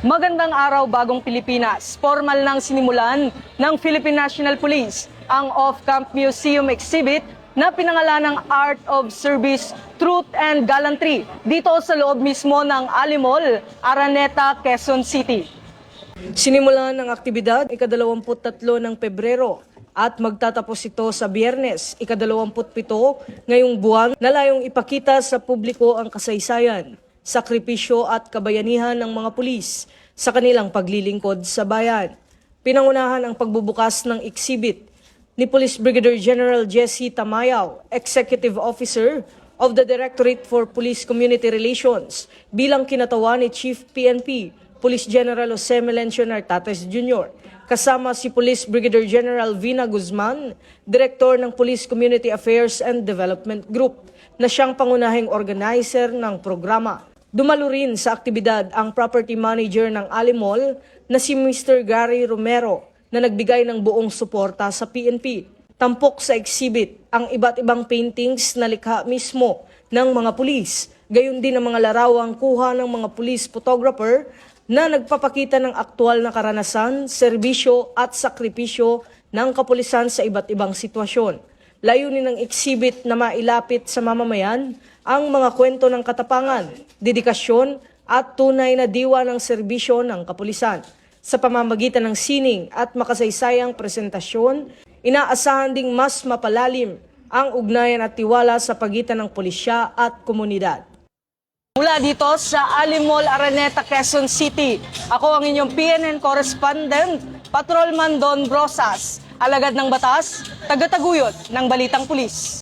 Magandang araw, Bagong Pilipinas. Formal nang sinimulan ng Philippine National Police ang Off-Camp Museum Exhibit na pinangalan ng Art of Service, Truth and Gallantry dito sa loob mismo ng Ali Mall, Araneta, Quezon City. Sinimulan ng aktibidad ika-23 ng Pebrero at magtatapos ito sa Biyernes, ika-27 ngayong buwan na layong ipakita sa publiko ang kasaysayan, sakripisyo at kabayanihan ng mga pulis sa kanilang paglilingkod sa bayan. Pinangunahan ang pagbubukas ng exhibit ni Police Brigadier General Jesse Tamayaw, Executive Officer of the Directorate for Police Community Relations, bilang kinatawan ni Chief PNP, Police General Jose Melencio Nartates Jr., kasama si Police Brigadier General Vina Guzman, Director ng Police Community Affairs and Development Group, na siyang pangunahing organizer ng programa. Dumalo rin sa aktibidad ang property manager ng Ali Mall na si Mr. Gary Romero na nagbigay ng buong suporta sa PNP. Tampok sa exhibit ang iba't ibang paintings na likha mismo ng mga pulis, gayon din ang mga larawang kuha ng mga police photographer na nagpapakita ng aktual na karanasan, serbisyo at sakripisyo ng kapulisan sa iba't ibang sitwasyon. Layunin ng exhibit na mailapit sa mamamayan ang mga kwento ng katapangan, dedikasyon at tunay na diwa ng serbisyo ng kapulisan. Sa pamamagitan ng sining at makasaysayang presentasyon, inaasahan ding mas mapalalim ang ugnayan at tiwala sa pagitan ng pulisya at komunidad. Mula dito sa Ali Mall, Araneta, Quezon City, ako ang inyong PNN correspondent, Patrolman Don Brosas, alagad ng batas, tagataguyod ng Balitang Pulis.